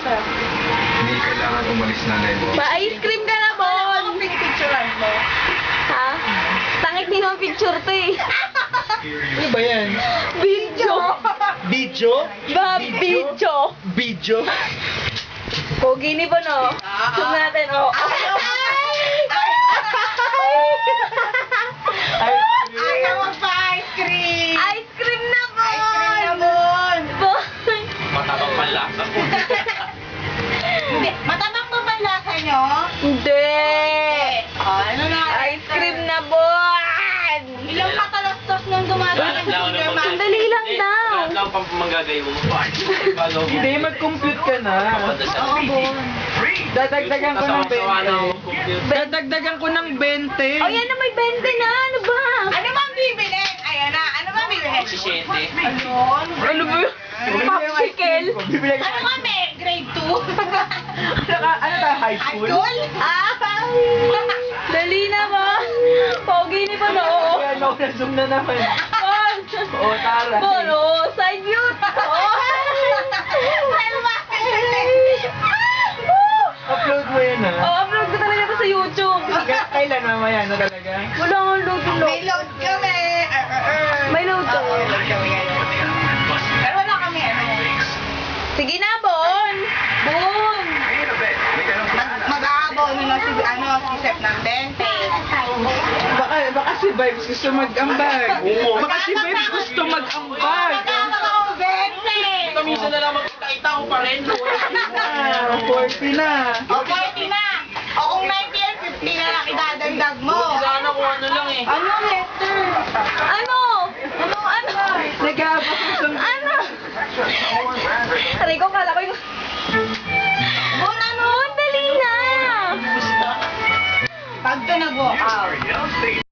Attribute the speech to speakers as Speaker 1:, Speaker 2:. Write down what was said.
Speaker 1: siya.
Speaker 2: Hindi kailangan umalis nanay mo.
Speaker 3: Pa-ice cream ka na, Bon!
Speaker 1: Anong pinipicturean mo?
Speaker 3: Ha? Tangit din ang picture to eh.
Speaker 4: Ano ba yan?
Speaker 3: Video!
Speaker 4: Video?
Speaker 3: Ba, video!
Speaker 4: Video?
Speaker 3: Pogi ni Bon, oh. Zoom natin, oh.
Speaker 1: Ayaw mo pa ice cream!
Speaker 3: Ice cream na, Bon!
Speaker 1: Ice cream na, Bon!
Speaker 3: Bon!
Speaker 4: Matabang panlasa.
Speaker 1: Hindi, matabang pa ba ang lasa nyo?
Speaker 3: Hindi!
Speaker 1: Ano na?
Speaker 3: Ice cream na, Bon!
Speaker 1: Ilang matalastos nung dumadaan ng Superman?
Speaker 3: Sandali lang daw.
Speaker 4: Lahat lang pang manggagay mo. Bago mo.
Speaker 5: Hindi, mag-compute ka na.
Speaker 1: Oo, Bon.
Speaker 5: Dadagdagan ko ng
Speaker 4: Sawa na
Speaker 5: 20. Dadagdagan ko ng 20.
Speaker 3: Oh, yan na, may 20 na. Ano ba?
Speaker 1: Ano bang bibilin? Ayan na, ano bang bibilin?
Speaker 4: Sisiyete.
Speaker 3: Ano ba yun? Popsicle?
Speaker 5: Bibili
Speaker 1: Ano
Speaker 5: ka.
Speaker 1: kami? Grade 2?
Speaker 5: Ano tayo, high
Speaker 1: High
Speaker 5: school?
Speaker 1: school?
Speaker 3: Ah! Dali na ba? Pogi ni Bon, oh.
Speaker 5: Kaya no, na-zoom na naman.
Speaker 3: Bon!
Speaker 5: Oo, tara.
Speaker 3: Bon, oh. Side view. Oh!
Speaker 5: Upload mo yan, ha?
Speaker 3: Oh, upload ko talaga to sa YouTube.
Speaker 5: Kailan mamaya, no talaga?
Speaker 3: Wala akong load yung
Speaker 1: May
Speaker 3: load.
Speaker 1: load kami!
Speaker 3: May load ka.
Speaker 1: Oo, load kami ngayon. Pero wala kami, ano.
Speaker 3: Sige na, Bon. Bon.
Speaker 1: Mag-aabaw na si Sep ng 20.
Speaker 5: Baka si Vibes gusto mag-ambag.
Speaker 4: Oo.
Speaker 5: Baka si Vibes gusto mag-ambag.
Speaker 1: Mag-aabaw ako 20!
Speaker 4: Minsan na lang magkita-kita ko pa rin.
Speaker 5: 40 na.
Speaker 1: O, 40 na! O kung 90 yan, 50 na lang idadagdag mo.
Speaker 4: Sana kung ano lang eh.
Speaker 1: Ano, Lester?
Speaker 3: Ano? Ano?
Speaker 5: Nag-aabak ko sa...
Speaker 3: Ano? Aray ko, kala ko yung...
Speaker 1: Bon, ano?
Speaker 3: Bon, dali na.
Speaker 1: Pag to nag-walk out.